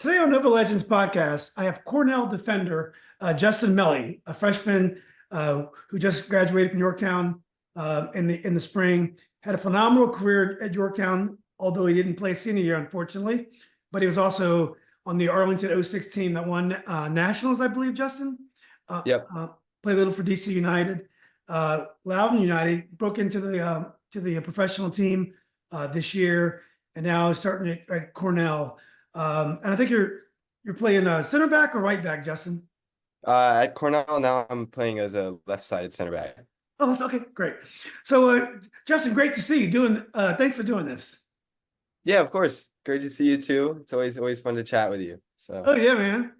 Today on Nova Legends podcast, I have Cornell defender Justin Melly, a freshman who just graduated from Yorktown in the spring. Had a phenomenal career at Yorktown, although he didn't play senior year, unfortunately. But he was also on the Arlington '06 team that won nationals, I believe. Justin Yep. played a little for DC United, Loudoun United, broke into the professional team this year, and now is starting at Cornell. And I think you're playing center back or right back, Justin. At Cornell now I'm playing as a left-sided center back. Oh, okay, great. So, Justin, great to see you doing. Thanks for doing this. Yeah, of course. Great to see you too. It's always fun to chat with you. So. Oh yeah, man.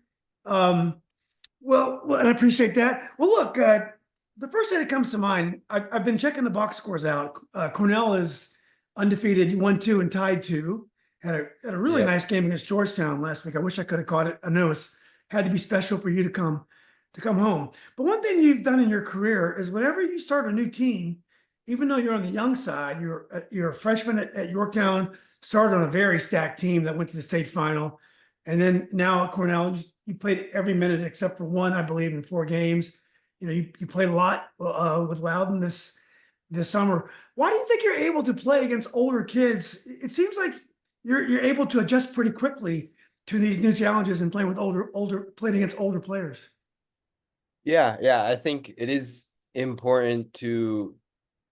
Well, and I appreciate that. Well, look, the first thing that comes to mind, I've been checking the box scores out. Cornell is undefeated, 1-2 and tied 2. Had a really nice game against Georgetown last week. I wish I could have caught it. I know it's had to be special for you to come home. But one thing you've done in your career is whenever you start a new team, even though you're on the young side, you're a freshman at Yorktown, started on a very stacked team that went to the state final, and then now at Cornell, you played every minute except for one, I believe, in 4 games. You know, you played a lot with Loudoun this summer. Why do you think you're able to play against older kids? It seems like you're able to adjust pretty quickly to these new challenges and playing with playing against older players. Yeah, I think it is important to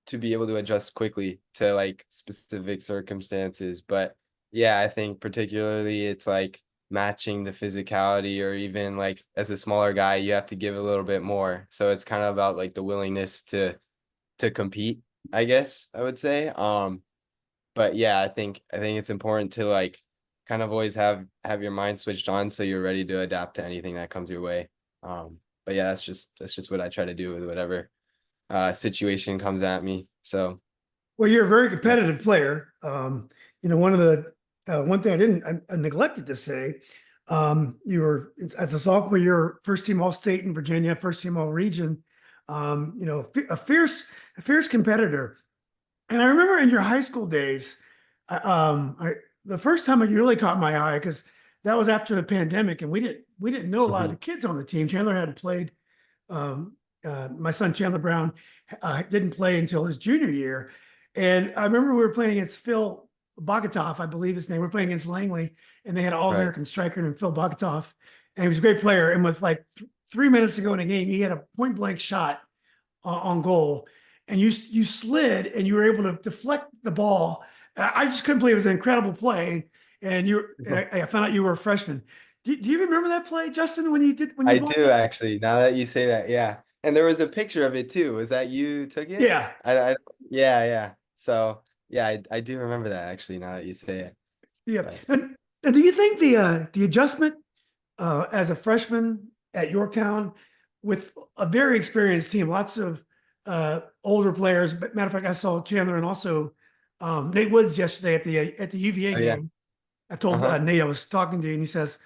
be able to adjust quickly to like specific circumstances. But yeah, I think particularly it's like matching the physicality, or even like as a smaller guy, you have to give a little bit more. So it's kind of about like the willingness to compete, I guess I would say. But yeah, I think it's important to like kind of always have your mind switched on so you're ready to adapt to anything that comes your way. But yeah, that's just what I try to do with whatever situation comes at me. So, well, you're a very competitive player. One thing I neglected to say, you were, as a sophomore, you're first team All State in Virginia, first team All Region. A fierce competitor. And I remember in your high school days, the first time it really caught my eye, because that was after the pandemic, and we didn't know a lot of the kids on the team. Chandler hadn't played. My son Chandler Brown didn't play until his junior year, and I remember we were playing against Phil Bogatoff, I believe his name. We were playing against Langley, and they had an All-American striker named Phil Bogatoff, and he was a great player. And with like 3 minutes to go in the game, he had a point blank shot on goal. And you slid and you were able to deflect the ball. I just couldn't believe it was an incredible play. And I found out you were a freshman. Do you remember that play, Justin, when you I blocked do it? actually. Now that you say that, yeah. And there was a picture of it too. Was that you took it? Yeah. Yeah. So yeah, I do remember that actually. Now that you say it. Yeah. But, And do you think the adjustment as a freshman at Yorktown with a very experienced team, lots of older players. But matter of fact, I saw Chandler and also Nate Woods yesterday at the UVA oh yeah. game. I told Uh-huh. Nate I was talking to you, and he says,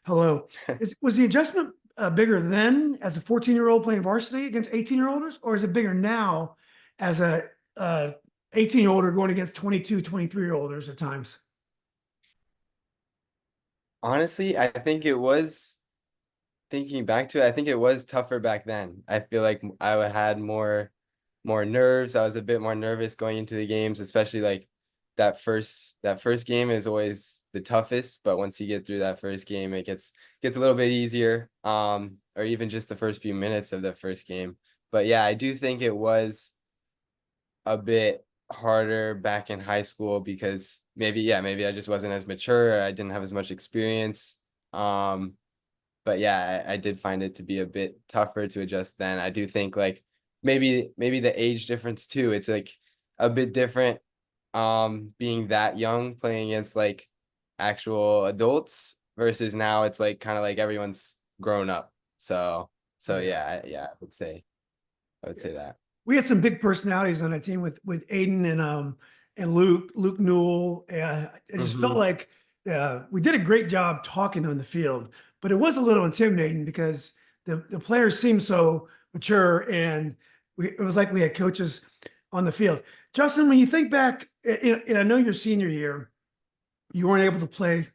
"Hello." Was the adjustment bigger then as a 14-year-old playing varsity against 18-year-olders, or is it bigger now as a 18-year-older going against 22, 23-year-olders at times? Honestly, I think it was, thinking back to it, I think it was tougher back then. I feel like I had more nerves. I was a bit more nervous going into the games, especially like that first game is always the toughest, but once you get through that first game, it gets a little bit easier. Or even just the first few minutes of the first game. But yeah, I do think it was a bit harder back in high school because maybe I just wasn't as mature. I didn't have as much experience. But yeah, I did find it to be a bit tougher to adjust then. I do think like maybe the age difference too. It's like a bit different being that young playing against like actual adults versus now it's like kind of like everyone's grown up. So yeah, I would say that. We had some big personalities on that team with Aiden and Luke Newell. It just felt like we did a great job talking on the field, but it was a little intimidating because the players seemed so mature, and it was like we had coaches on the field. Justin, when you think back, and I know your senior year, you weren't able to play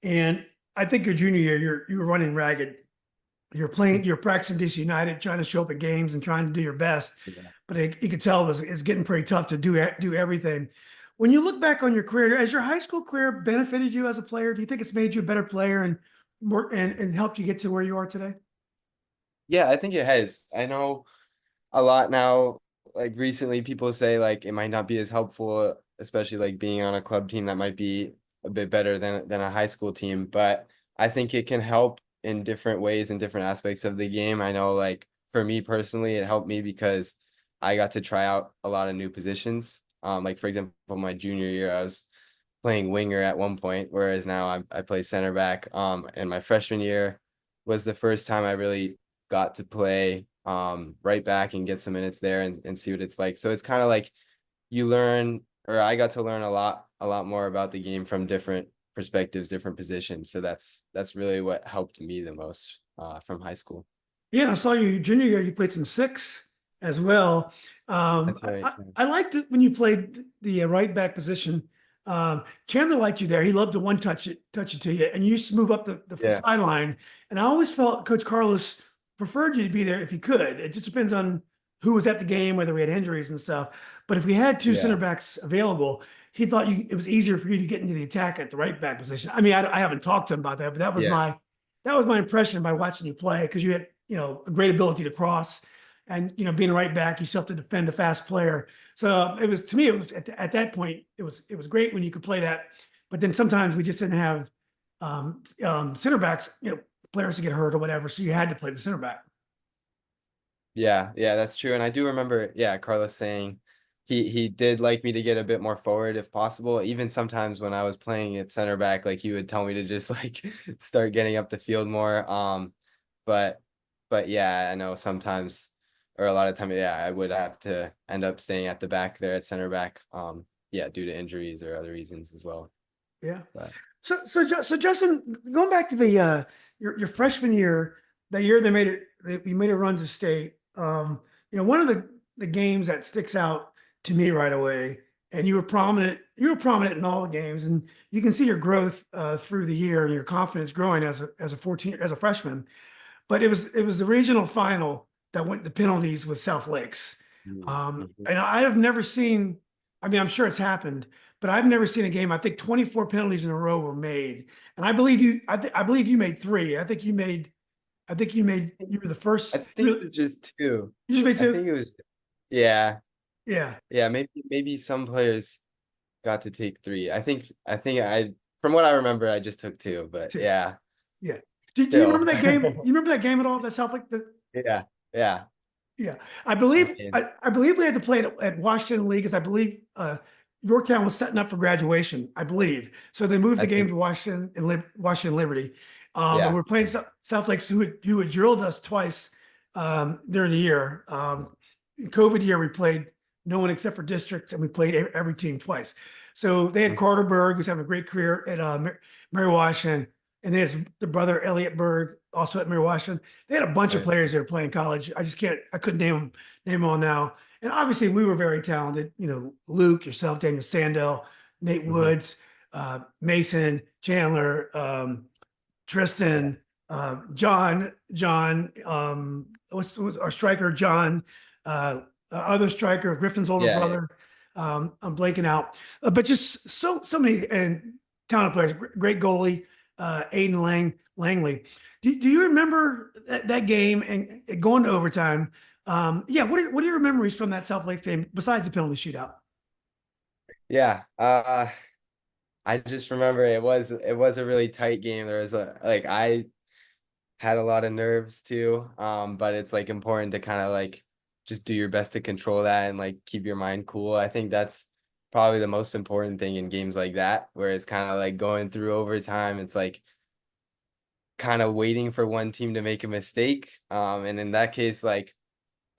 And I think your junior year, you were running ragged. You're practicing DC United, trying to show up at games and trying to do your best. Yeah. But you could tell it's getting pretty tough to do everything. When you look back on your career, has your high school career benefited you as a player? Do you think it's made you a better player and more and helped you get to where you are today? Yeah, I think it has. I know a lot now, like recently people say like it might not be as helpful, especially like being on a club team that might be a bit better than a high school team, but I think it can help in different ways in different aspects of the game. I know like for me personally, it helped me because I got to try out a lot of new positions. Like for example, my junior year, I was playing winger at one point, whereas now I play center back. And my freshman year was the first time I really got to play right back and get some minutes there and see what it's like. So it's kind of like you learn, or I got to learn a lot more about the game from different perspectives, different positions. So that's really what helped me the most from high school. Yeah, and I saw you junior year. You played some six as well. That's right. I liked it when you played the right back position. Chandler liked you there. He loved to touch it to you, and you used to move up the Yeah. sideline. And I always felt Coach Carlos preferred you to be there if he could. It just depends on who was at the game, whether we had injuries and stuff. But if we had two center Yeah. backs available, he thought it was easier for you to get into the attack at the right back position. I mean, I haven't talked to him about that, but Yeah. that was my impression by watching you play because you had a great ability to cross, and being a right back, you still have to defend a fast player. So it was, to me, it was at that point, it was great when you could play that. But then sometimes we just didn't have center backs, players to get hurt or whatever, so you had to play the center back. Yeah, yeah, that's true. And I do remember, yeah, Carlos saying he did like me to get a bit more forward if possible. Even sometimes when I was playing at center back, like he would tell me to just like start getting up the field more. But but yeah, I know sometimes or a lot of time, yeah, I would have to end up staying at the back there at center back. Yeah, due to injuries or other reasons as well. Yeah. But So Justin, going back to the your freshman year, that year you made a run to state. One of the games that sticks out to me right away, and you were prominent in all the games, and you can see your growth through the year and your confidence growing as a freshman. But it was the regional final that went to penalties with South Lakes. mhm. And I have never seen, I mean, I'm sure it's happened, but I've never seen a game. I think 24 penalties in a row were made. And I believe you made three. You were the I first, think it was just two. you just made I two. think it was, yeah, Yeah. yeah, maybe some players got to take three. I from what I remember, I just took two, but Two. yeah, Yeah. Do you remember still. that game? You remember that game at all? That South Lake, Yeah, yeah. yeah, I mean, I believe we had to play it at Washington League, because I believe Yorktown was setting up for graduation. I believe so. They moved I the game think, to Washington Liberty, and yeah. we're playing South Lakes, who had drilled us twice during the year. In COVID year, we played no one except for districts, and we played every team twice. So they had Mm, Carter Berg, who's having a great career at Mary Washington, and they had the brother Elliot Berg, also at Mary Washington. They had a bunch of right. players that were playing college. I couldn't name them all now. And obviously, we were very talented. Luke, yourself, Daniel Sandell, Nate Hmm. Woods, Mason, Chandler, Yeah, Tristan, John, what's our striker, John, other striker, Griffin's older yeah, yeah. brother. I'm blanking out, but just so many and talented players. Great goalie, Aiden Langley. Do you remember that game and going to overtime? Yeah, what are your memories from that South Lakes game besides the penalty shootout? Yeah. I just remember it was a really tight game. There was a like I had a lot of nerves too. But it's like important to kind of like just do your best to control that and like keep your mind cool. I think that's probably the most important thing in games like that, where it's kind of like going through overtime. It's like kind of waiting for one team to make a mistake. And in that case, like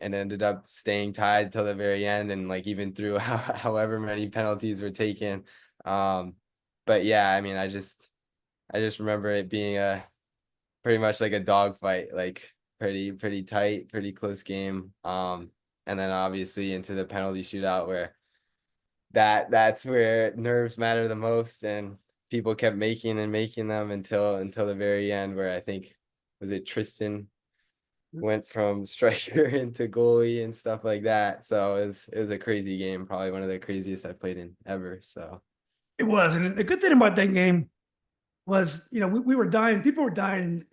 it ended up staying tied till the very end, and like even through however many penalties were taken. Um, but yeah, I mean, I just remember it being a pretty much like a dogfight, like pretty tight, pretty close game. And then obviously into the penalty shootout where that's where nerves matter the most. And people kept making and making them until the very end, where I think, was it Tristan went from striker into goalie and stuff like that. So it was a crazy game, probably one of the craziest I've played in ever. So It was. And the good thing about that game was, we were dying. People were dying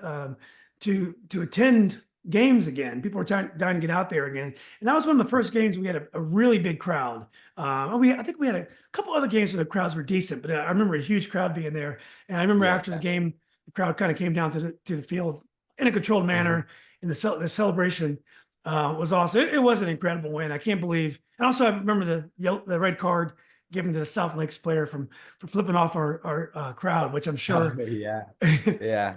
to attend games again. People were dying to get out there again. And that was one of the first games we had a really big crowd. I think we had a couple other games where the crowds were decent, but I remember a huge crowd being there. And I remember yeah. after the game, the crowd kind of came down to the field in a controlled manner. And the celebration was awesome. It was an incredible win. I can't believe. And also, I remember the red card given to the South Lakes player for flipping off our crowd, which I'm Oh sure yeah, yeah.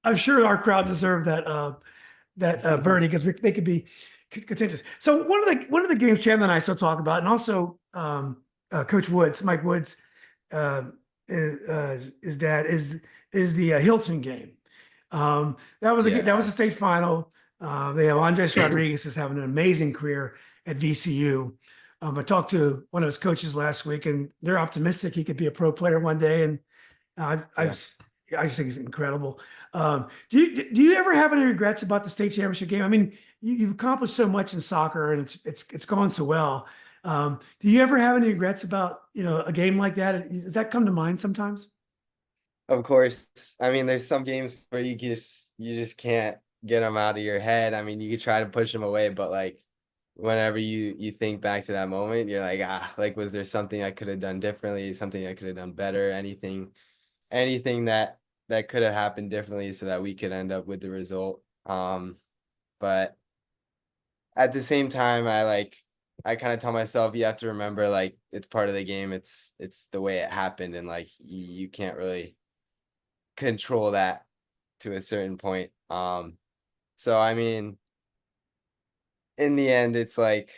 I'm sure our crowd deserved that birdie because they could be contentious. So one of the games Chandler and I still talk about, and also Coach Woods, Mike Woods, uh, his dad is the Hilton game. That was a Yeah. state final. They have Andres Rodriguez is having an amazing career at VCU. I talked to one of his coaches last week, and they're optimistic he could be a pro player one day. And I Yeah. just think it's incredible. Do you ever have any regrets about the state championship game? I mean, you've accomplished so much in soccer, and it's gone so well. Do you ever have any regrets about a game like that? Does that come to mind sometimes? Of course. I mean, there's some games where you just can't get them out of your head. I mean, you could try to push them away, but like whenever you think back to that moment, you're like, like was there something I could have done differently, something I could have done better, anything that could have happened differently so that we could end up with the result. But at the same time, I kind of tell myself you have to remember like it's part of the game. It's the way it happened, and like you can't really control that to a certain point. So I mean, in the end, it's like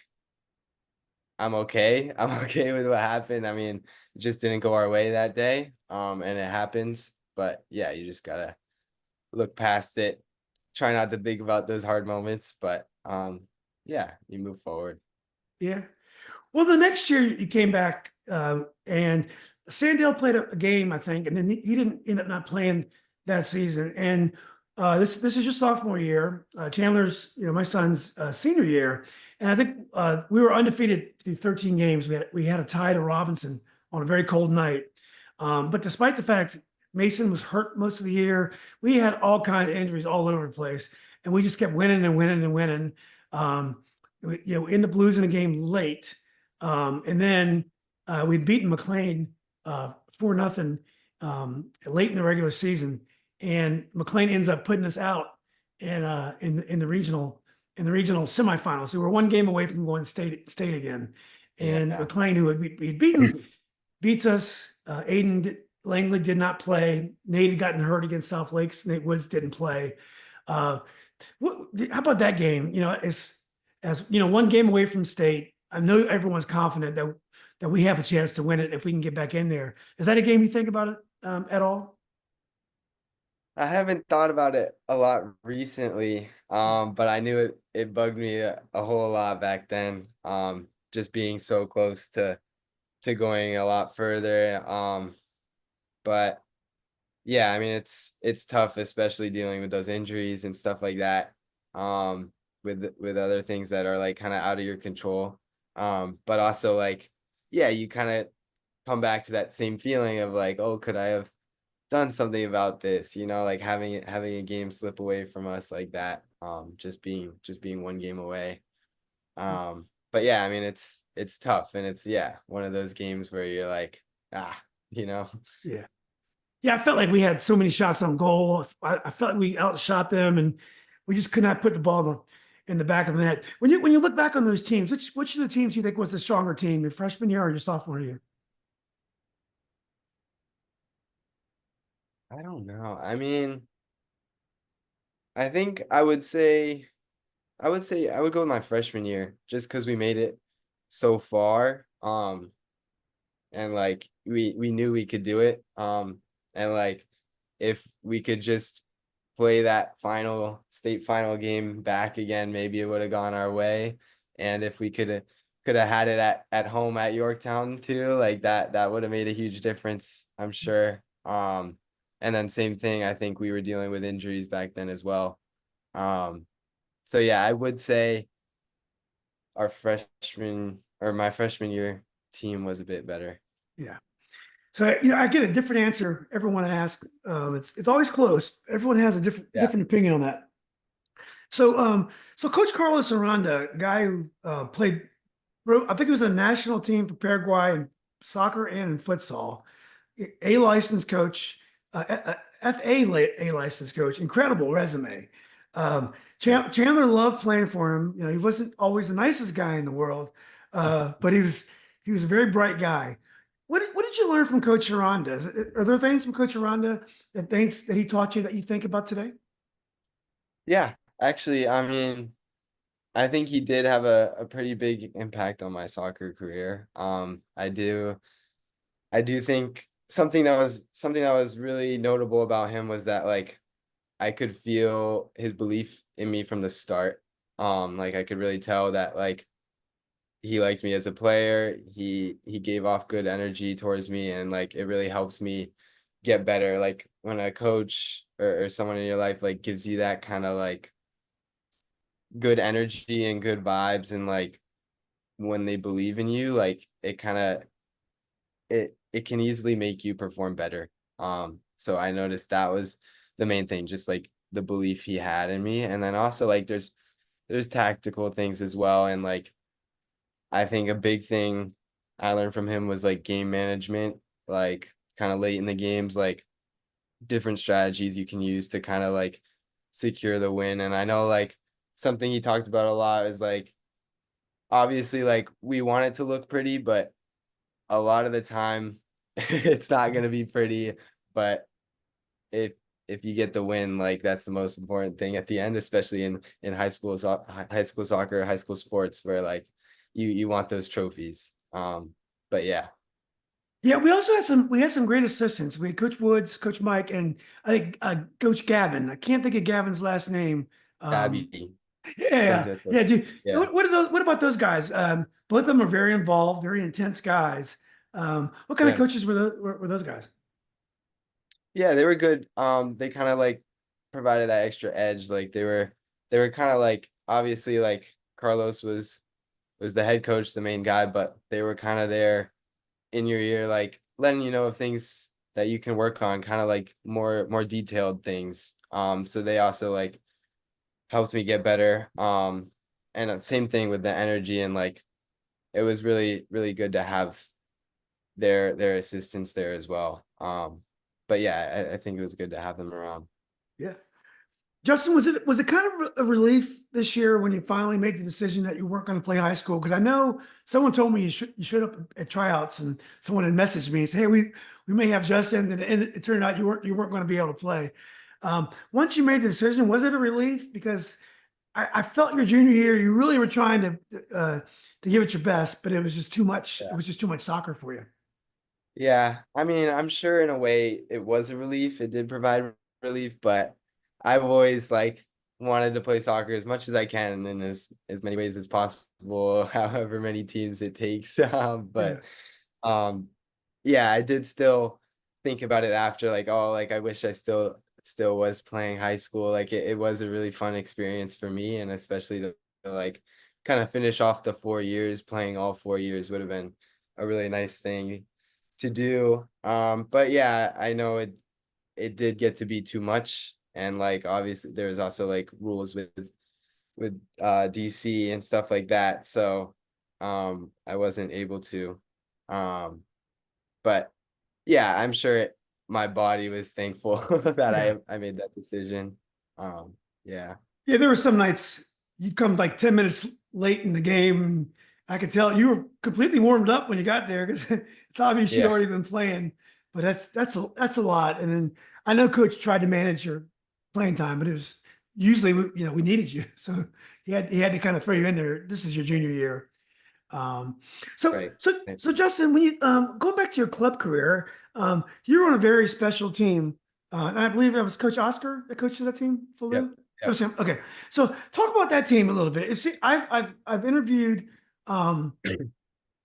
I'm okay. I'm okay with what happened. I mean, it just didn't go our way that day. And it happens. But yeah, you just gotta look past it. Try not to think about those hard moments, but yeah, you move forward. Yeah. Well, the next year you came back, and Sandale played a game, I think, and then he didn't end up not playing that season. And this is your sophomore year. Chandler's, my son's senior year, and I think we were undefeated through 13 games. We had a tie to Robinson on a very cold night. But despite the fact Mason was hurt most of the year, we had all kind of injuries all over the place, and we just kept winning and winning and winning. We ended up losing a game late. And then we'd beaten McLean 4-0 late in the regular season, and McLean ends up putting us out in the regional semifinals. So we were one game away from going state again, and Yeah. McLean, who we'd beaten, beats us. Aiden Langley did not play. Nate had gotten hurt against South Lakes. Nate Woods didn't play. Uh, how about that game? As one game away from state. I know everyone's confident that we have a chance to win it if we can get back in there. Is that a game you think about it at all? I haven't thought about it a lot recently, but I knew it bugged me a whole lot back then. Just being so close to going a lot further. But yeah, I mean it's tough, especially dealing with those injuries and stuff like that. With other things that are like kind of out of your control. But also like, yeah, you kind of come back to that same feeling of like, oh, could I have done something about this? Like having a game slip away from us like that. Just being one game away. But yeah, I mean it's tough, and it's, yeah, one of those games where you're like, you know. Yeah. Yeah, I felt like we had so many shots on goal. I felt like we outshot them, and we just could not put the ball in the back of the net. When you look back on those teams, which of the teams do you think was the stronger team, your freshman year or your sophomore year? I don't know. I mean, I think I would go with my freshman year just because we made it so far. And like we knew we could do it. And like if we could just play that state final game back again, maybe it would have gone our way. And if we could could have had it at home at Yorktown too. Like that would have made a huge difference, I'm sure. And then same thing, I think we were dealing with injuries back then as well. Um, so yeah, I would say our freshman or my freshman year team was a bit better. Yeah. So, I get a different answer. Everyone asks. It's always close. Everyone has a Yeah. different opinion on that. So Coach Carlos Aranda, guy who I think he was a national team for Paraguay in soccer and in futsal, a licensed coach, FA licensed coach, incredible resume. Chandler loved playing for him. He wasn't always the nicest guy in the world, but he was a very bright guy. What did you learn from Coach Aranda? Are there things from Coach Aranda that he taught you that you think about today? Yeah, actually, I mean, I think he did have a pretty big impact on my soccer career. I do think something that was really notable about him was that like I could feel his belief in me from the start. Like I could really tell that like he liked me as a player. He gave off good energy towards me, and like it really helps me get better. Like when a coach or someone in your life like gives you that kind of like good energy and good vibes, and like when they believe in you, like it can easily make you perform better. So I noticed that was the main thing, just like the belief he had in me. And then also like there's tactical things as well. And like I think a big thing I learned from him was like game management, like kind of late in the games, like different strategies you can use to kind of like secure the win. And I know like something he talked about a lot is like obviously like we want it to look pretty, but a lot of the time it's not going to be pretty. But if if you get the win, like that's the most important thing at the end, especially in high school soccer, high school sports, where like you want those trophies. But yeah. Yeah, we had some great assistants. We had Coach Woods, Coach Mike, and I think Coach Gavin. I can't think of Gavin's last name. Um, Gabby, I think yeah, that's yeah. yeah. What about those guys? Both of them are very involved, very intense guys. What kind of Yeah. coaches were those guys? Yeah, they were good. They kind of like provided that extra edge. Like they were kind of like obviously like Carlos was the head coach, the main guy, but they were kind of there in your ear, like letting you know of things that you can work on, kind of like more detailed things. So they also like helped me get better. And same thing with the energy, and like it was really good to have their assistance there as well. But yeah, I think it was good to have them around. Yeah. Justin, was it kind of a relief this year when you finally made the decision that you weren't going to play high school? Because I know someone told me you showed up at tryouts, and someone had messaged me and said, "Hey, we may have Justin," and it turned out you weren't going to be able to play. Once you made the decision, was it a relief? Because I felt your junior year, you really were trying to give it your best, but it was just too much. It Yeah. was just too much soccer for you. Yeah, I mean, I'm sure in a way it was a relief. It did provide relief, but I've always like wanted to play soccer as much as I can in as many ways as possible, however many teams it takes. Yeah. But um, yeah, I did still think about it after, like, oh, like I wish I still was playing high school. Like it was a really fun experience for me, and especially to like kind of finish off the 4 years, playing all 4 years would have been a really nice thing to do. But yeah, I know it did get to be too much. And like obviously there's also like rules with DC and stuff like that. So I wasn't able to. Um but yeah, I'm sure my body was thankful that Yeah. I made that decision. Yeah. Yeah, there were some nights you come like 10 minutes late in the game. I could tell you were completely warmed up when you got there because it's obvious you'd Yeah. already been playing. But that's a lot. And then I know coach tried to manage your playing time, but it was usually we needed you, so he had to kind of throw you in there. This is your junior year. Um, so Right. so so Justin, when you going back to your club career, you were on a very special team, and I believe that was Coach Oscar that coached that team for Yep. Lou. That Yep. was him. Okay, so talk about that team a little bit. I've interviewed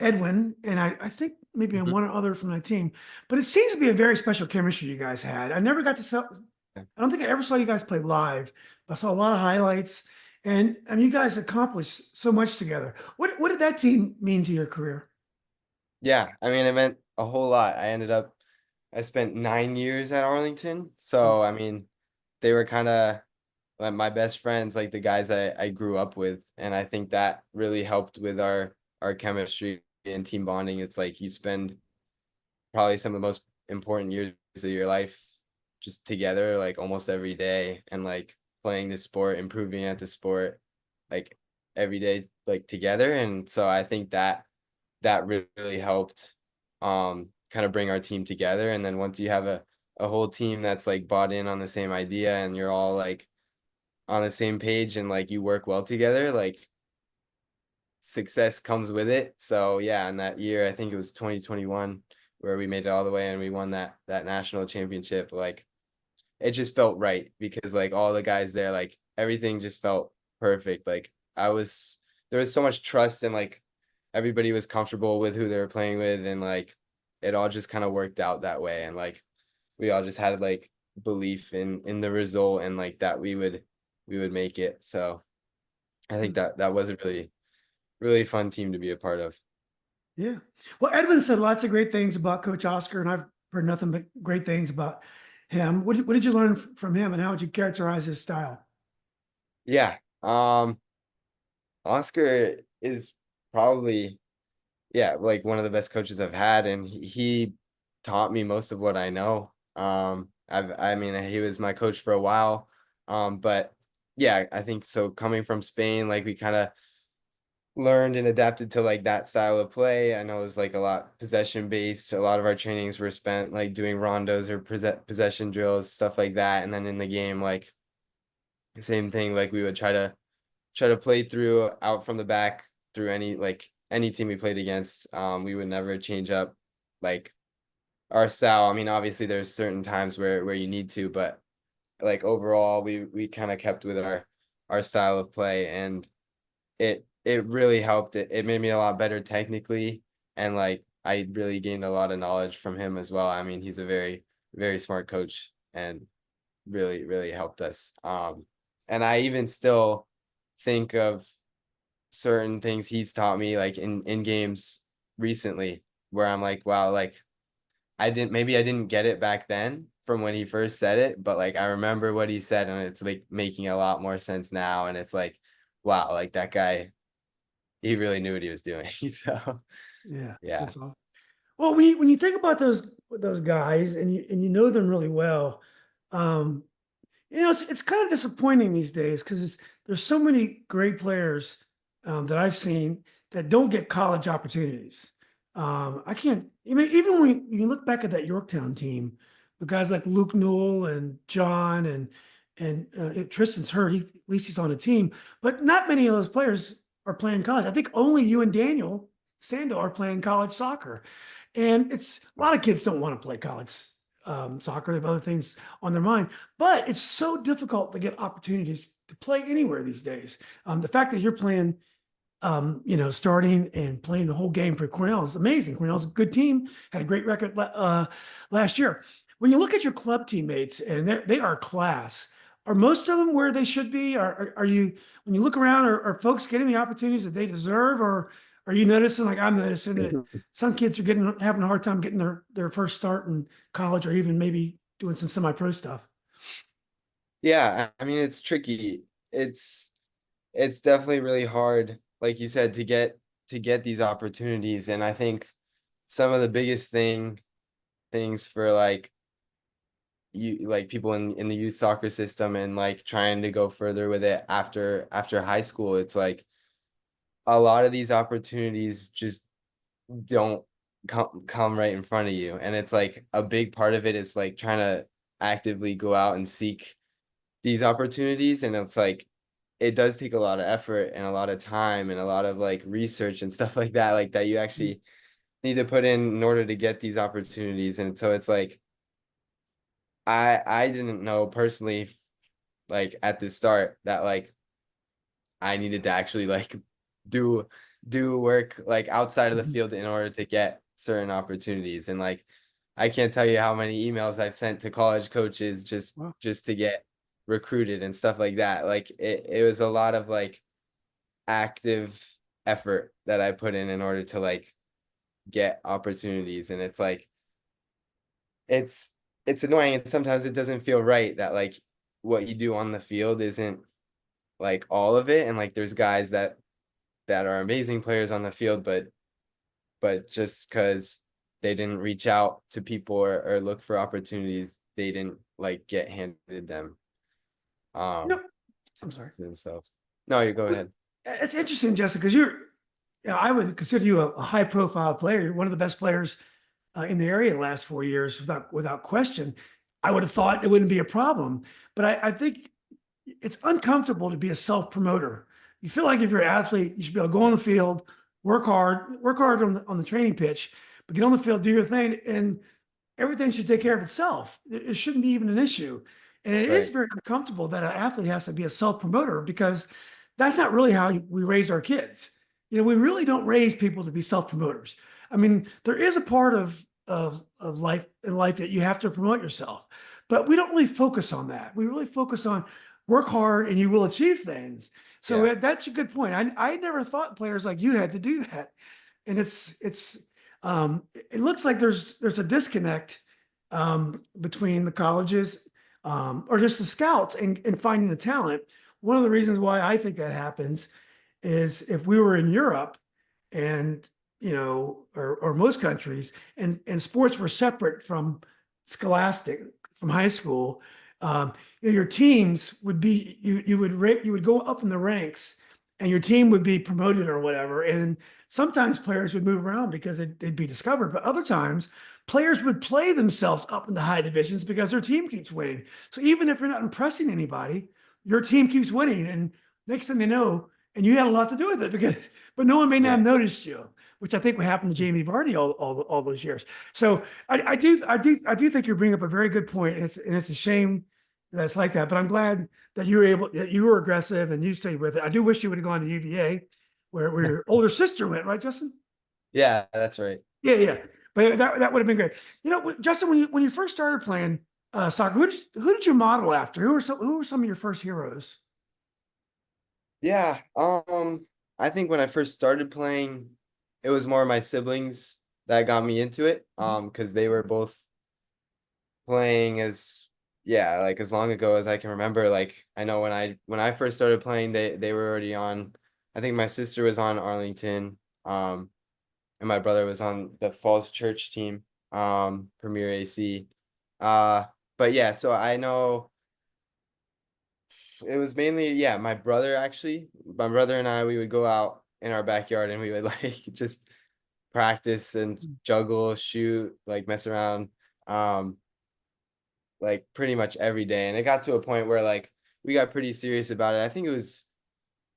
Edwin, and I think maybe Mhm. one other from that team, but it seems to be a very special chemistry you guys had. I never got to sell, I don't think I ever saw you guys play live, but I saw a lot of highlights, and you guys accomplished so much together. What did that team mean to your career? Yeah, I mean, it meant a whole lot. I spent 9 years at Arlington. So, I mean, they were kind of like my best friends, like the guys I grew up with. And I think that really helped with our chemistry and team bonding. It's like you spend probably some of the most important years of your life just together, like almost every day, and like playing the sport, improving at the sport, like every day, like together. And so I think that really helped kind of bring our team together. And then once you have a whole team that's like bought in on the same idea and you're all like on the same page and like you work well together, like success comes with it. So yeah, in that year, I think it was 2021 where we made it all the way and we won that national championship. Like it just felt right because like all the guys there, like everything just felt perfect. Like there was so much trust and like everybody was comfortable with who they were playing with and like it all just kind of worked out that way. And like we all just had like belief in the result and like that we would make it. So I think that was a really fun team to be a part of. Yeah. Well, Edwin said lots of great things about Coach Oscar, and I've heard nothing but great things about him. What did you learn from him, and how would you characterize his style? Yeah. Oscar is probably, yeah, like one of the best coaches I've had, and he taught me most of what I know. I mean, he was my coach for a while. But yeah, I think so coming from Spain, like we kind of learned and adapted to like that style of play. I know it was like a lot possession based. A lot of our trainings were spent like doing rondos or possession drills, stuff like that. And then in the game, like same thing, like we would try to play through out from the back through any team we played against. We would never change up like our style. I mean, obviously there's certain times where you need to, but like overall we kind of kept with our style of play and it really helped. It made me a lot better technically and like I really gained a lot of knowledge from him as well. I mean, he's a very smart coach and really helped us. And I even still think of certain things he's taught me like in games recently where I'm like, wow, like I didn't get it back then from when he first said it, but like I remember what he said and it's like making a lot more sense now and it's like, wow, like that guy, he really knew what he was doing. So Yeah, yeah. that's all. Well, when you think about those guys, and you know them really well, um, it's kind of disappointing these days because there's so many great players that I've seen that don't get college opportunities. I can't, even when you look back at that Yorktown team, with guys like Luke Newell and John and Tristan's hurt, at least he's on a team, but not many of those players are playing college. I think only you and Daniel Sando are playing college soccer. And it's a lot of kids don't want to play college soccer. They have other things on their mind, but it's so difficult to get opportunities to play anywhere these days. The fact that you're playing, starting and playing the whole game for Cornell is amazing. Cornell's a good team, had a great record last year. When you look at your club teammates, and they are class, are most of them where they should be? Are you, when you look around, are folks getting the opportunities that they deserve, or are you noticing, like I'm noticing, that some kids are having a hard time getting their first start in college, or even maybe doing some semi-pro stuff? Yeah, I mean it's tricky. It's it's definitely really hard, like you said, to get these opportunities. And I think some of the biggest things for like you like people in the youth soccer system and like trying to go further with it after high school, it's like a lot of these opportunities just don't come right in front of you. And it's like a big part of it is like trying to actively go out and seek these opportunities. And it's like it does take a lot of effort and a lot of time and a lot of like research and stuff like that you actually need to put in order to get these opportunities. And so it's like I didn't know personally like at the start that like I needed to actually like do do work like outside of the Mhm. field in order to get certain opportunities. And like I can't tell you how many emails I've sent to college coaches Wow. just to get recruited and stuff like that. Like it was a lot of like active effort that I put in order to like get opportunities. And it's like it's it's annoying and sometimes it doesn't feel right that like what you do on the field isn't like all of it. And like there's guys that are amazing players on the field, but just because they didn't reach out to people or look for opportunities, they didn't like get handed them You know, um I'm sorry. to themselves. No, you go Well, ahead. it's interesting, Jessica, because I would consider you a high profile player. You're one of the best players in the area the last 4 years, without question. I would have thought it wouldn't be a problem, but I think it's uncomfortable to be a self promoter. You feel like if you're an athlete, you should be able to go on the field, work hard on the training pitch, but get on the field, do your thing, and everything should take care of itself. It shouldn't be even an issue. And it is Right, very uncomfortable that an athlete has to be a self promoter because that's not really how we raise our kids. We really don't raise people to be self promoters. I mean, there is a part of life in life that you have to promote yourself, but we don't really focus on that. We really focus on work hard and you will achieve things. So yeah, that's a good point. I never thought players like you had to do that, and it looks like there's a disconnect between the colleges or just the scouts and finding the talent. One of the reasons why I think that happens is if we were in Europe and or most countries and sports were separate from scholastic from high school, your teams would be you would go up in the ranks and your team would be promoted or whatever. And sometimes players would move around because they'd be discovered, but other times players would play themselves up into high divisions because their team keeps winning. So even if you're not impressing anybody, your team keeps winning. And next thing they know, and you had a lot to do with it but no one may not yeah. have noticed you, which I think what happened to Jamie Vardy all those years. So I do think you're bringing up a very good point, and it's a shame that's like that. But I'm glad that you were aggressive and you stayed with it. I do wish you would have gone to UVA, where your older sister went, right, Justin? Yeah, that's right. Yeah. But that would have been great. Justin, when you first started playing soccer, who did you model after? Who were some of your first heroes? Yeah, I think when I first started playing, it was more my siblings that got me into it, because they were both playing as yeah, like as long ago as I can remember. Like I know when I first started playing, they were already on. I think my sister was on Arlington, and my brother was on the Falls Church team, Premier AC. Uh, but yeah, so I know it was mainly yeah, my brother actually. My brother and I, we would go out in our backyard and we would like just practice and juggle, shoot, like mess around. Um, like pretty much every day. And it got to a point where like we got pretty serious about it. I think it was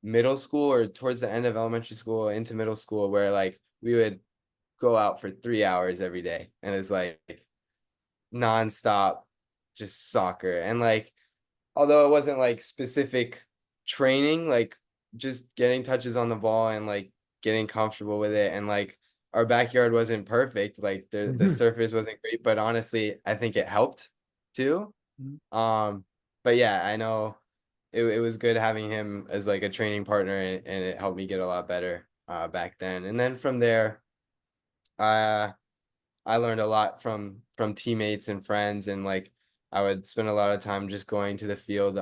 middle school or towards the end of elementary school into middle school where like we would go out for 3 hours every day. And it's like nonstop just soccer. And like although it wasn't like specific training, like just getting touches on the ball and like getting comfortable with it. And like our backyard wasn't perfect. Like the Mhm. surface wasn't great, but honestly, I think it helped too. Um, but yeah, I know it was good having him as like a training partner and it helped me get a lot better back then. And then from there, uh I learned a lot from teammates and friends and like I would spend a lot of time just going to the field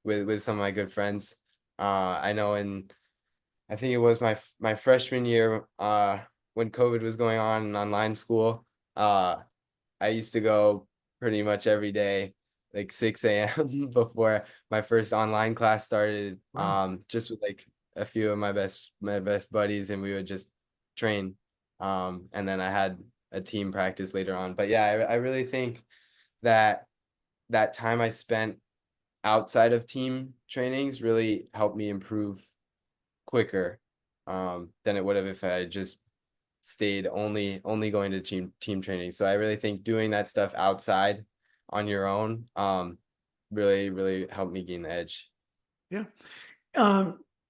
with some of my good friends. I know in I think it was my freshman year when COVID was going on in online school. Uh I used to go pretty much every day, like 6 a.m. before my first online class started, Wow. just with like a few of my best buddies, and we would just train. And then I had a team practice later on. But yeah, I really think that that time I spent outside of team trainings really helped me improve quicker, than it would have if I had just stayed only going to team training. So I really think doing that stuff outside on your own really helped me gain the edge. Yeah.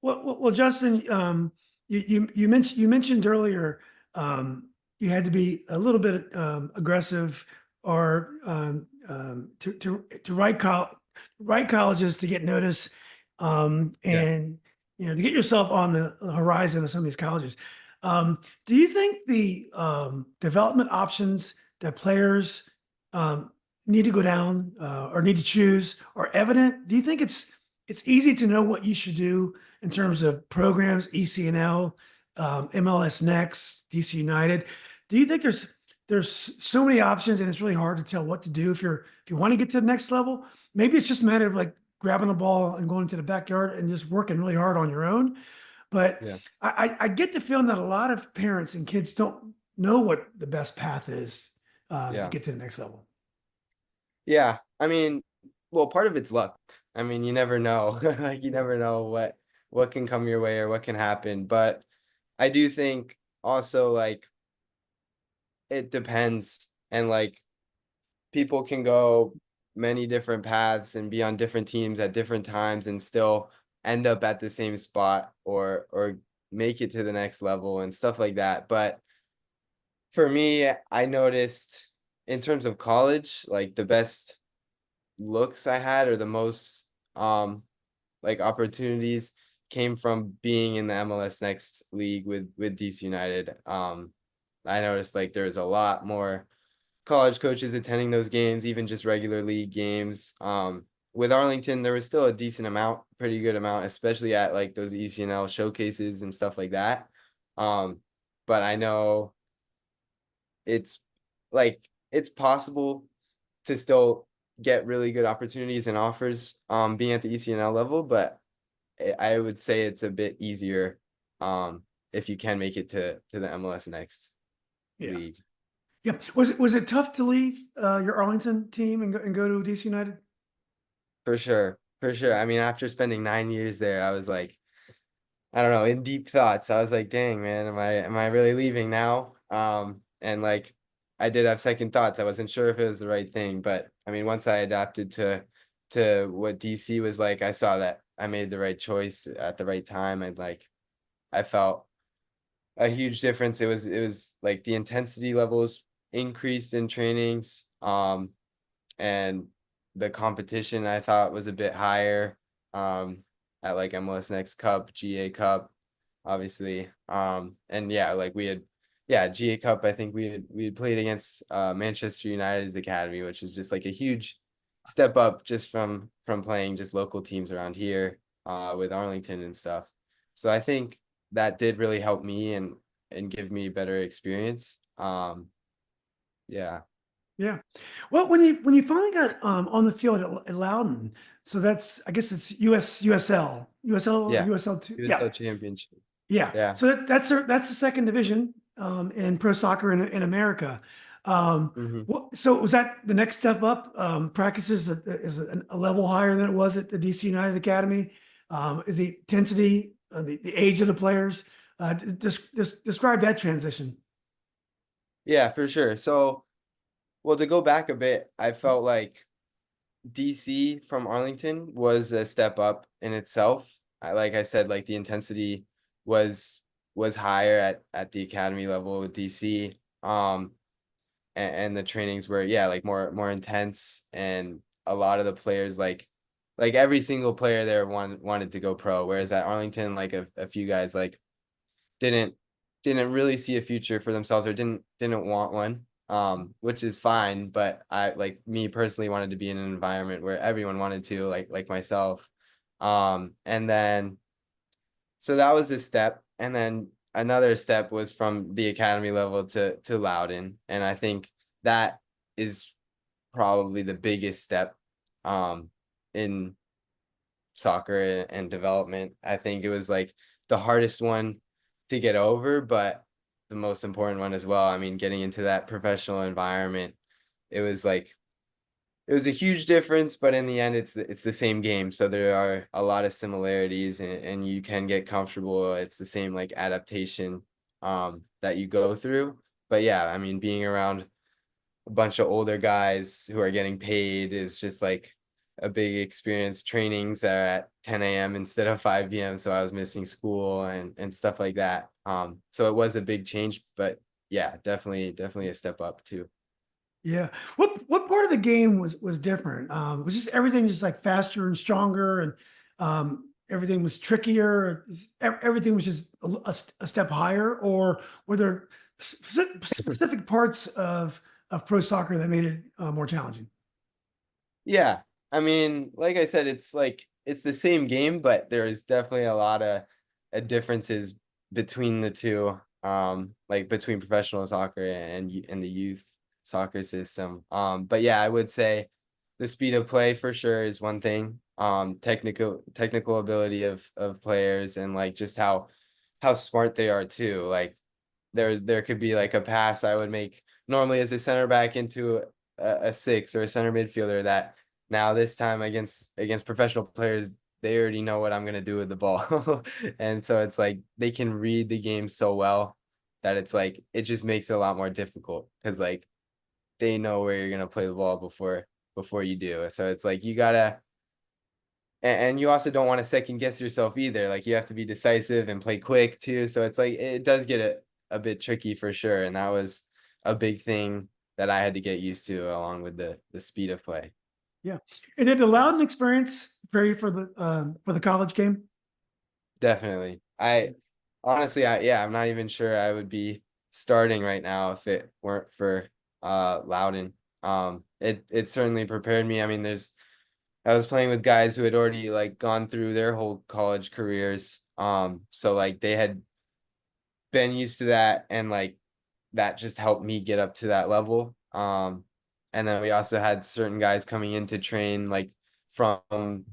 Well, Justin, You mentioned earlier, you had to be a little bit aggressive or to write colleges to get notice, Yeah. and to get yourself on the horizon of some of these colleges. Do you think the development options that players need to go down or need to choose are evident? Do you think it's easy to know what you should do in terms of programs, ECNL, MLS Next, DC United? Do you think there's so many options and it's really hard to tell what to do if you want to get to the next level? Maybe it's just a matter of like grabbing a ball and going to the backyard and just working really hard on your own. But Yeah. I get the feeling that a lot of parents and kids don't know what the best path is to Yeah. get to the next level. Yeah. I mean, well, part of it's luck. I mean, you never know. Like you never know what can come your way or what can happen. But I do think also like it depends, and like people can go many different paths and be on different teams at different times and still end up at the same spot or make it to the next level and stuff like that. But for me, I noticed in terms of college, like the best looks I had or the most like opportunities came from being in the MLS Next league with DC United. I noticed like there's a lot more college coaches attending those games, even just regular league games. With Arlington, there was still a decent amount, pretty good amount, especially at like those ECNL showcases and stuff like that. Um, but I know it's like it's possible to still get really good opportunities and offers being at the ECNL level, but I would say it's a bit easier if you can make it to the MLS Next Yeah. league. Yeah. Was it tough to leave your Arlington team and go to DC United? For sure. For sure. I mean, after spending 9 years there, I was like, I don't know, in deep thoughts. I was like, dang, man, am I really leaving now? And like I did have second thoughts. I wasn't sure if it was the right thing, but I mean, once I adapted to what DC was like, I saw that I made the right choice at the right time. And like I felt a huge difference. It was like the intensity levels increased in trainings. And the competition I thought was a bit higher at like MLS Next Cup, GA Cup, obviously. And yeah, like we had yeah, GA Cup, I think we had played against Manchester United's academy, which is just like a huge step up just from playing just local teams around here with Arlington and stuff. So I think that did really help me and give me better experience. Yeah. Yeah. Well, when you finally got on the field at Loudoun, so that's I guess it's USL or Yeah. USL two. It was Yeah, still championship. yeah. Yeah. So that's the second division in pro soccer in America. Mhm. So was that the next step up? Practices is a level higher than it was at the DC United Academy. Is the intensity, the age of the players? Describe that transition. Yeah, for sure. So, well, to go back a bit, I felt like DC from Arlington was a step up in itself. Like I said, like the intensity was was higher at the academy level with DC. And the trainings were yeah, like more intense, and a lot of the players like every single player there wanted to go pro, whereas at Arlington, like a few guys like didn't didn't really see a future for themselves or didn't want one, which is fine. But I like me personally wanted to be in an environment where everyone wanted to like myself. And then so that was a step, and then another step was from the academy level to Loudoun, and I think that is probably the biggest step in soccer and development. I think it was like the hardest one to get over, but the most important one as well. I mean, getting into that professional environment, it was like it was a huge difference, but in the end, it's the same game. So there are a lot of similarities, and you can get comfortable. It's the same like adaptation that you go through. But yeah, I mean, being around a bunch of older guys who are getting paid is just like a big experience. Trainings are at 10 a.m. instead of 5 p.m. So I was missing school and stuff like that. So it was a big change, but yeah, definitely a step up too. Yeah. What part of the game was different? Was just everything just like faster and stronger, and everything was trickier? Everything was just a step higher, or were there specific parts of pro soccer that made it more challenging? Yeah, I mean, like I said, it's like it's the same game, but there is definitely a lot of differences between the two, like between professional soccer and the youth soccer system. But yeah, I would say the speed of play for sure is one thing. Technical ability of players and like just how smart they are too. Like there could be like a pass I would make normally as a center back into a six or a center midfielder that now this time against professional players, they already know what I'm gonna do with the ball. And so it's like they can read the game so well that it's like it just makes it a lot more difficult because like they know where you're gonna play the ball before you do. So it's like you gotta and you also don't want to second guess yourself either. Like you have to be decisive and play quick too. So it's like it does get a bit tricky for sure. And that was a big thing that I had to get used to along with the speed of play. Yeah. And did the Loudon experience prepare you for the college game? Definitely. I honestly yeah, I'm not even sure I would be starting right now if it weren't for Loudoun. It certainly prepared me. I mean, I was playing with guys who had already like gone through their whole college careers. So like they had been used to that and like that just helped me get up to that level. And then we also had certain guys coming in to train like from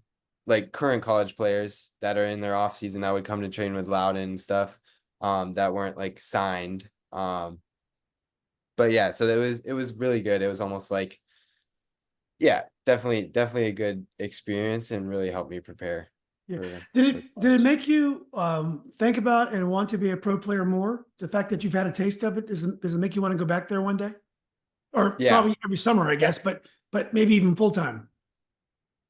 like current college players that are in their off season that would come to train with Loudon and stuff that weren't like signed. But yeah, so it was really good. It was almost like yeah, definitely a good experience and really helped me prepare Yeah. for Did it college. make you think about and want to be a pro player more? The fact that you've had a taste of it, does it make you want to go back there one day? Or Yeah. probably every summer, I guess, but maybe even full time.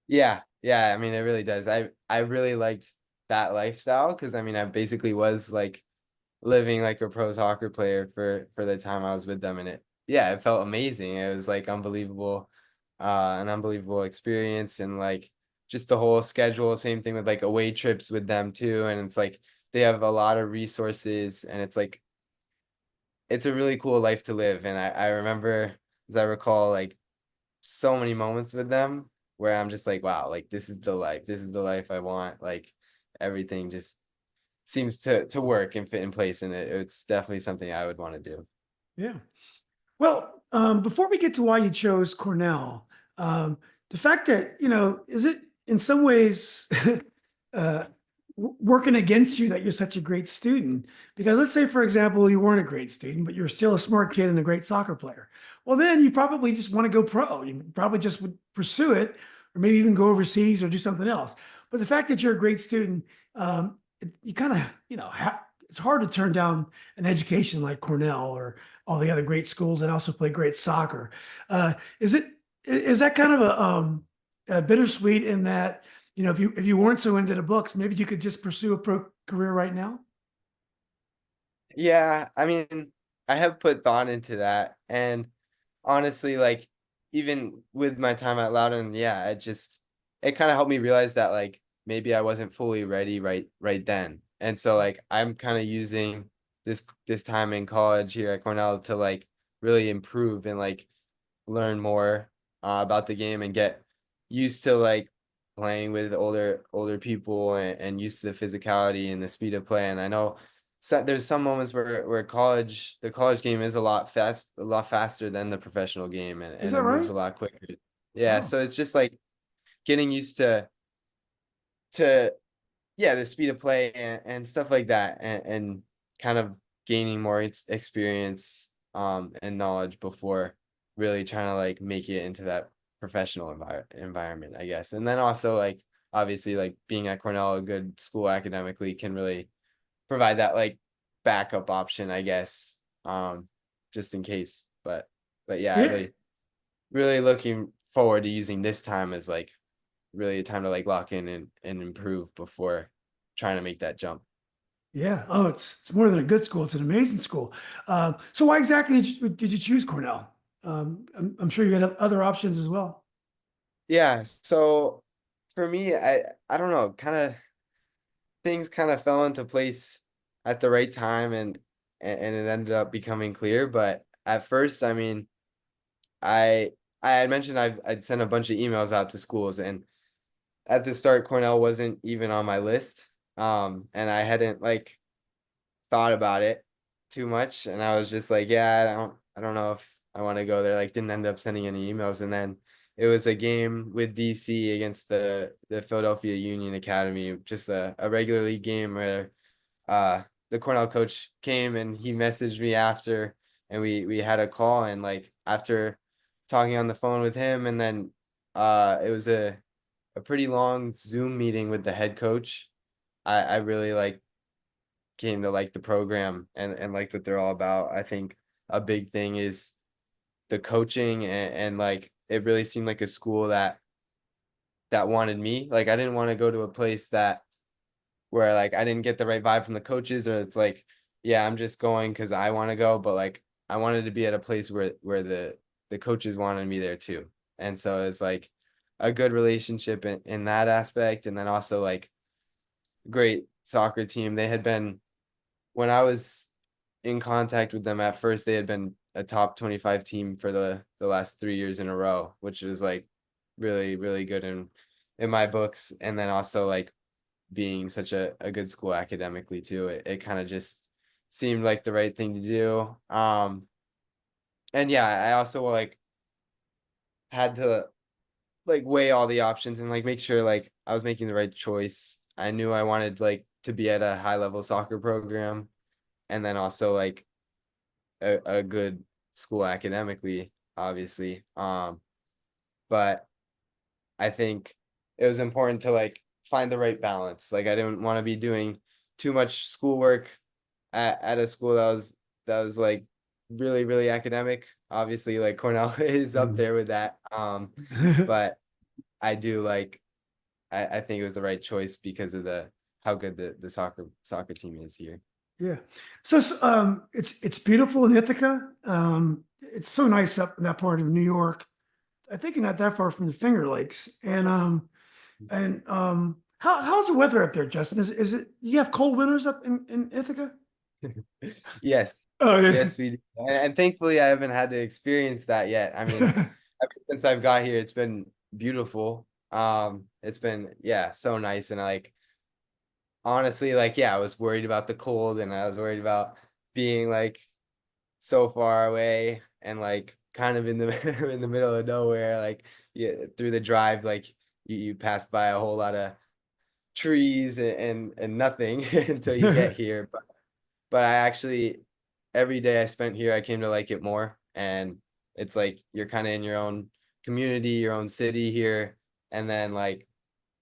Yeah, I mean, it really does. I really liked that lifestyle because I mean, I basically was like living like a pro soccer player for the time I was with them, and yeah, it felt amazing. It was like unbelievable, an unbelievable experience, and like just the whole schedule. Same thing with like away trips with them too, and it's like they have a lot of resources, and it's like it's a really cool life to live. And I remember, as I recall, like so many moments with them where I'm just like, wow, like this is the life. This is the life I want. Like everything just seems to work and fit in place, and it's definitely something I would want to do. Yeah. Well, before we get to why you chose Cornell, the fact that, is it in some ways uh, working against you that you're such a great student? Because let's say, for example, you weren't a great student, but you're still a smart kid and a great soccer player. Well, then you probably just want to go pro. You probably just would pursue it, or maybe even go overseas or do something else. But the fact that you're a great student, you kind of, it's hard to turn down an education like Cornell or all the other great schools that also play great soccer. Uh, is that kind of a bittersweet in that, if you weren't so into the books, maybe you could just pursue a pro career right now? Yeah, I mean, I have put thought into that, and honestly, like even with my time at Loudon, yeah, it kind of helped me realize that like maybe I wasn't fully ready right then. And so like I'm kind of using this time in college here at Cornell to like really improve and like learn more about the game and get used to like playing with older people and used to the physicality and the speed of play. And I know there's some moments where the college game is a lot faster than the professional game Is and that it moves right? a lot quicker. Yeah, Oh, so it's just like getting used to yeah, the speed of play and stuff like that and kind of gaining more experience and knowledge before really trying to like make it into that professional environment, I guess. And then also like obviously like being at Cornell, a good school academically can really provide that like backup option, I guess. Just in case. But yeah, I yeah. really looking forward to using this time as like really a time to like lock in and improve before trying to make that jump. Yeah. Oh, it's more than a good school. It's an amazing school. So why exactly did you choose Cornell? I'm sure you had other options as well. Yeah, so for me, I don't know, kind of things kind of fell into place at the right time and it ended up becoming clear. But at first, I mean, I I had mentioned I'd sent a bunch of emails out to schools, and at the start, Cornell wasn't even on my list. And I hadn't like thought about it too much, and I was just like, yeah, I don't know if I want to go there. Like, didn't end up sending any emails, and then it was a game with DC against the Philadelphia Union Academy, just a regular league game where the Cornell coach came and he messaged me after, and we had a call, and like after talking on the phone with him, and then it was a pretty long Zoom meeting with the head coach. I really like came to like the program and like what they're all about. I think a big thing is the coaching and like it really seemed like a school that wanted me. Like I didn't want to go to a place that where like I didn't get the right vibe from the coaches, or it's like, yeah, I'm just going because I want to go, but like I wanted to be at a place where the coaches wanted me there too. And so it's like a good relationship in that aspect. And then also like great soccer team. They had been when I was in contact with them at first, they had been a top 25 team for the last 3 years in a row, which was like really, really good in my books. And then also like being such a good school academically too, it kind of just seemed like the right thing to do. And yeah, I also like had to like weigh all the options and like make sure like I was making the right choice. I knew I wanted like to be at a high level soccer program, and then also like a good school academically, obviously. But I think it was important to like find the right balance. Like I didn't want to be doing too much schoolwork at a school that was like really, really academic. Obviously, like Cornell is up Mm. there with that. But I do like I think it was the right choice because of the how good the soccer team is here. Yeah. So it's beautiful in Ithaca. It's so nice up in that part of New York. I think you're not that far from the Finger Lakes. And how's the weather up there, Justin? Is it you have cold winters up in Ithaca? Yes, Oh yes, we do. And thankfully I haven't had to experience that yet. I mean, yeah. ever since I've got here, it's been beautiful. It's been yeah, so nice and like honestly, like yeah, I was worried about the cold and I was worried about being like so far away and like kind of in the in the middle of nowhere, like yeah, through the drive, like you pass by a whole lot of trees and nothing until you get here. But I actually every day I spent here, I came to like it more. And it's like you're kind of in your own community, your own city here. And then like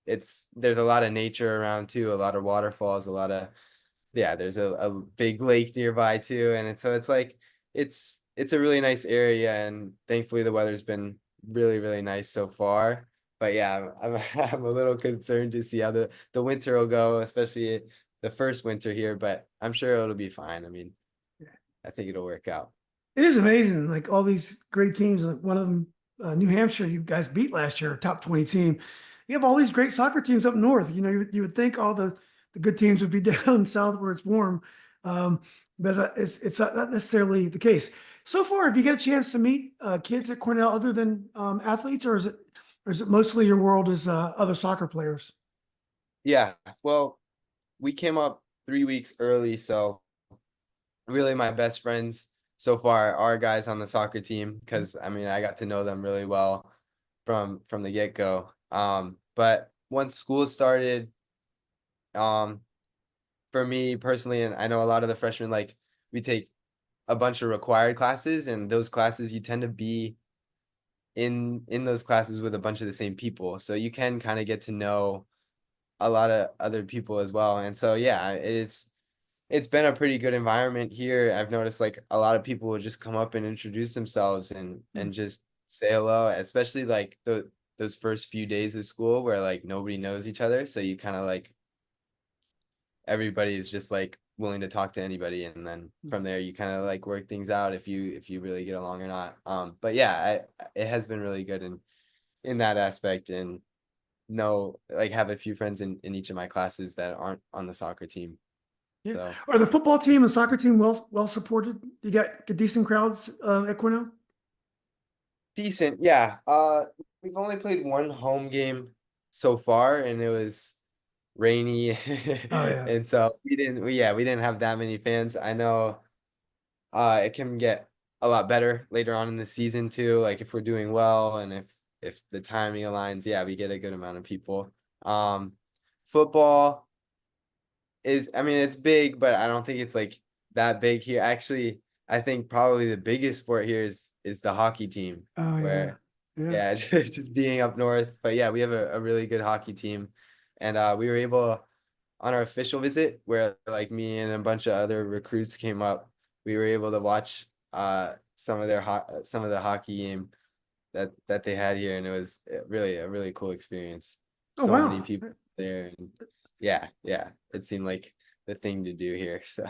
there's a lot of nature around too, a lot of waterfalls, a lot of yeah, there's a big lake nearby too. And so it's like it's a really nice area and thankfully the weather's been really, really nice so far. But yeah, I'm a little concerned to see how the winter will go, especially the first winter here, but I'm sure it'll be fine. I mean, I think it'll work out. It is amazing. Like all these great teams, like one of them, New Hampshire, you guys beat last year, a top 20 team. You have all these great soccer teams up north. You would think all the good teams would be down south where it's warm. Um, but it's not necessarily the case. So far, have you got a chance to meet kids at Cornell other than athletes, or is it mostly your world is other soccer players? Yeah, well, we came up 3 weeks early, so really my best friends so far are guys on the soccer team because I mean I got to know them really well from the get-go. But once school started, um, for me personally, and I know a lot of the freshmen, like we take a bunch of required classes, and those classes you tend to be in those classes with a bunch of the same people, so you can kind of get to know a lot of other people as well. And so yeah, it's been a pretty good environment here. I've noticed like a lot of people will just come up and introduce themselves and just say hello, especially like those first few days of school where like nobody knows each other, so you kind of like everybody is just like willing to talk to anybody, and then from there you kind of like work things out if you really get along or not. But yeah, it has been really good in that aspect, and know like have a few friends in each of my classes that aren't on the soccer team. Yeah. So Are the football team and soccer team well supported? You got decent crowds at Cornell? decent, yeah. We've only played one home game so far, and it was rainy, Oh yeah. and so we didn't have that many fans. I know it can get a lot better later on in the season too. Like if we're doing well and if the timing aligns, yeah, we get a good amount of people. Um, Football is, I mean, it's big, but I don't think it's like that big here. Actually, I think probably the biggest sport here is the hockey team, Oh yeah. where Yeah. yeah, just being up north. But yeah, we have a really good hockey team, and we were able on our official visit where like me and a bunch of other recruits came up. We were able to watch some of the hockey game that they had here, and it was really a really cool experience. Oh So many wow. people there, and yeah, it seemed like the thing to do here. So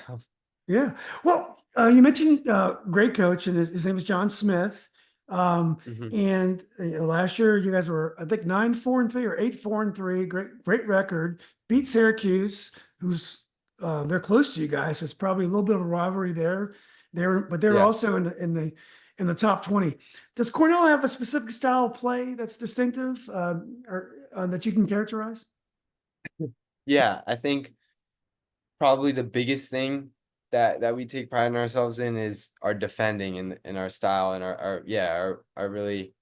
Yeah. Well, you mentioned great coach, and his name is John Smith. Um, mhm. and last year you guys were, I think, 9-4-3 or 8-4-3. Great record. Beat Syracuse, who's they're close to you guys. So it's probably a little bit of a rivalry there. But they're Yeah, also in the top 20. Does Cornell have a specific style of play that's distinctive, or that you can characterize? yeah, I think probably the biggest thing that we take pride in ourselves in is our defending and our style and our yeah our really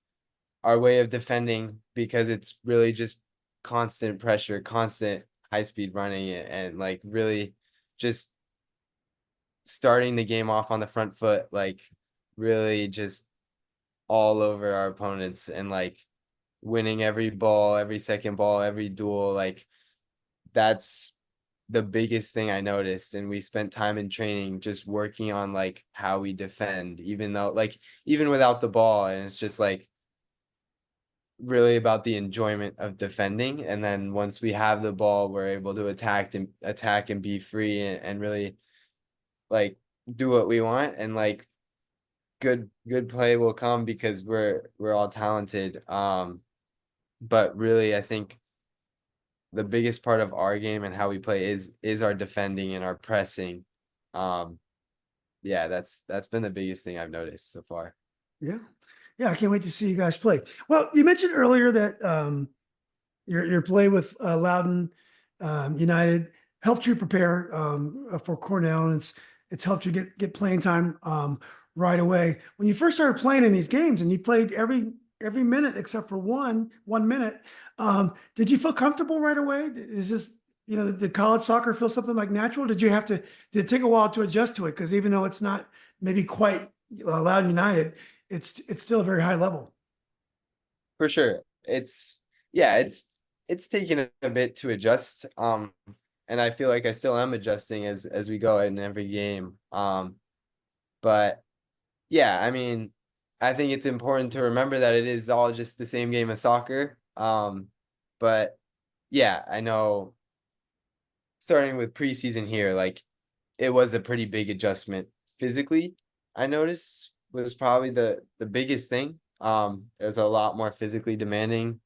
our way of defending, because it's really just constant pressure, constant high speed running, and like really just starting the game off on the front foot, like really just all over our opponents, and like winning every ball, every second ball, every duel. Like that's the biggest thing I noticed. And we spent time in training just working on like how we defend, even though like even without the ball. And it's just like really about the enjoyment of defending. And then once we have the ball, we're able to attack and be free, and really like do what we want. And like good play will come because we're all talented. But really I think the biggest part of our game and how we play is our defending and our pressing. Um, yeah, that's been the biggest thing I've noticed so far. Yeah. Yeah, I can't wait to see you guys play. Well, you mentioned earlier that your play with Loudoun United helped you prepare for Cornell, and it's helped you get playing time right away. When you first started playing in these games, and you played every minute except for one minute, did you feel comfortable right away? Is this did college soccer feel something like natural? Did it take a while to adjust to it? Because even though it's not maybe quite Loudoun United, it's still a very high level. For sure. Yeah, it's taken a bit to adjust. And I feel like I still am adjusting as we go in every game. But yeah, I mean, I think it's important to remember that it is all just the same game of soccer. But yeah, I know starting with preseason here, like it was a pretty big adjustment physically. I noticed was probably the biggest thing. It was a lot more physically demanding,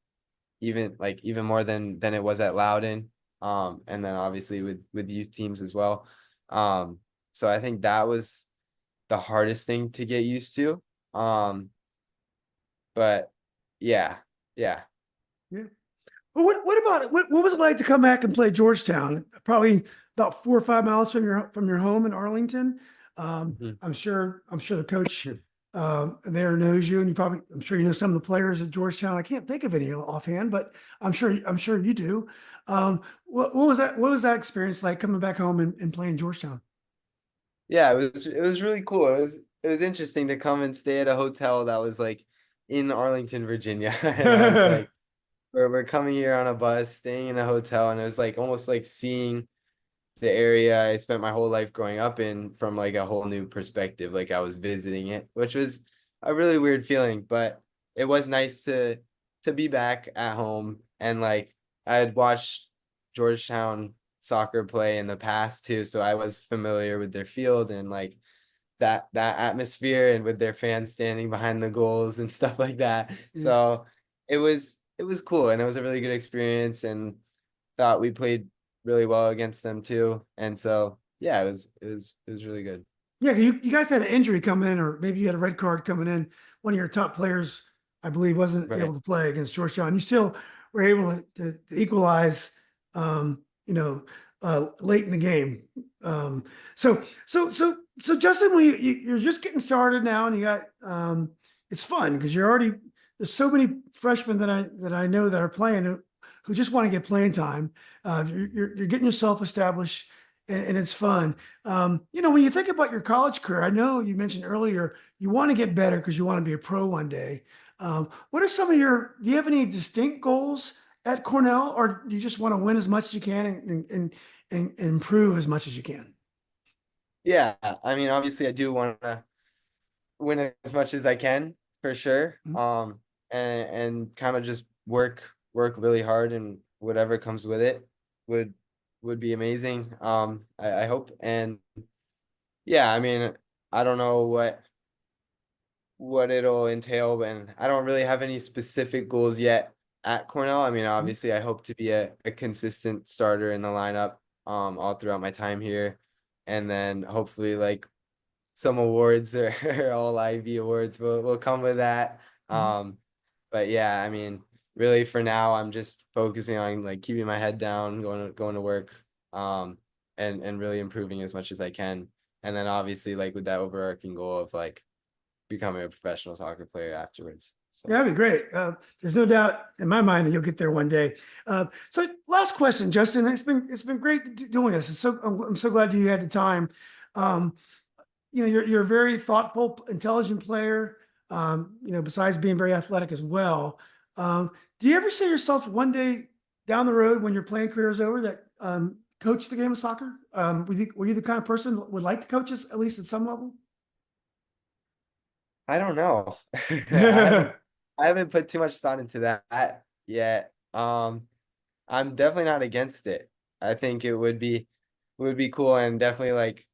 even more than it was at Loudoun. And then obviously with youth teams as well. So I think that was the hardest thing to get used to. But yeah, yeah. Yeah. Well, what about it? What was it like to come back and play Georgetown? Probably about 4 or 5 miles from your home in Arlington. Mhm. I'm sure the coach there knows you, and I'm sure you know some of the players at Georgetown. I can't think of any offhand, but I'm sure you do. What was that experience like coming back home and playing Georgetown? Yeah, it was really cool. It was interesting to come and stay at a hotel that was like in Arlington, Virginia. And I was like, we're coming here on a bus, staying in a hotel, and it was like almost like seeing the area I spent my whole life growing up in from like a whole new perspective. Like I was visiting it, which was a really weird feeling, but it was nice to to be back at home, and like I had watched Georgetown soccer play in the past too, so I was familiar with their field and like that atmosphere and with their fans standing behind the goals and stuff like that. Yeah. So it was cool, and it was a really good experience, and thought we played really well against them too. And so yeah, it was really good. Yeah, you guys had an injury come in, or maybe you had a red card coming in. One of your top players, I believe, wasn't Right. able to play against Georgetown. You still were able to equalize, you know, late in the game. So Justin, you're just getting started now, and you got it's fun because you're already there's so many freshmen that I know that are playing who just want to get playing time. You're getting yourself established, and it's fun. When you think about your college career, I know you mentioned earlier you want to get better because you want to be a pro one day. What are some of do you have any distinct goals at Cornell, or do you just want to win as much as you can and improve as much as you can? Yeah, I mean, obviously, I do want to win as much as I can for sure. Mhm. And kind of just work really hard, and whatever comes with it would would be amazing. I hope. And yeah, I mean, I don't know what it'll entail, and I don't really have any specific goals yet at Cornell. I mean, obviously, I hope to be a consistent starter in the lineup all throughout my time here, and then hopefully like some awards or all Ivy awards will come with that. Mhm. But yeah, I mean, really for now, I'm just focusing on like keeping my head down, going to work, and really improving as much as I can. And then obviously like with that overarching goal of like becoming a professional soccer player afterwards. Yeah, So that'd be great. There's no doubt in my mind that you'll get there one day. So, last question, Justin. It's been great doing this. I'm so glad you had the time. Um, you're a very thoughtful, intelligent player. Besides being very athletic as well. Do you ever see yourself one day down the road when your playing career is over that coach the game of soccer? Were you the kind of person that would like to coach us at least at some level? I don't know. I haven't put too much thought into that yet. I'm definitely not against it. I think it would be cool, and definitely like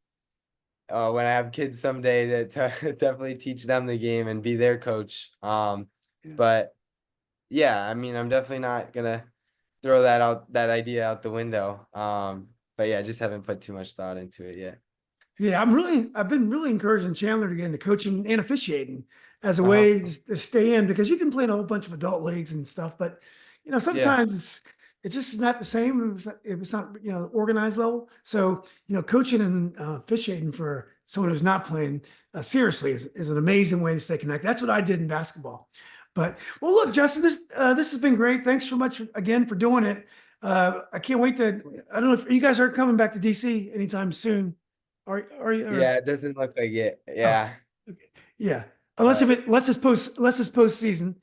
when I have kids someday to definitely teach them the game and be their coach. Yeah. But yeah, I mean, I'm definitely not gonna throw that idea out the window. But yeah, I just haven't put too much thought into it yet. Yeah, I've been really encouraging Chandler to get into coaching and officiating as a Uh-huh. way to stay in because you can play in a whole bunch of adult leagues and stuff, but Yeah. sometimes it's just not the same if it's not organized level. So coaching and officiating for someone who's not playing seriously is an amazing way to stay connected. That's what I did in basketball. But well, look, Justin, this has been great. Thanks so much again for doing it. I can't wait to. I don't know if you guys are coming back to DC anytime soon. Are you? Yeah, it doesn't look like it. Oh, Yeah. okay. Yeah. Unless if But it unless it's postseason.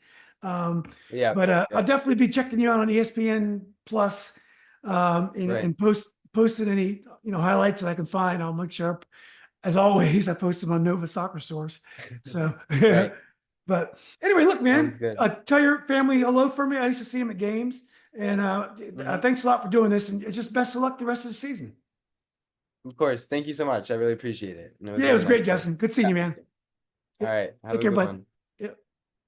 Um, yeah, but I'll yeah. definitely be checking you out on ESPN Plus, Right. and posting any highlights that I can find. I'll make sure, as always, I post them on Nova Soccer Source. So, Right. but anyway, look, Sounds man, good. tell your family hello for me. I used to see them at games, and Hmm. thanks a lot for doing this, and just best of luck the rest of the season. Of course. Thank you so much. I really appreciate it. And it was Yeah, it really was great, nice to Justin. Good seeing chat you, with man. you. All right. Have Take a care, good bud. one.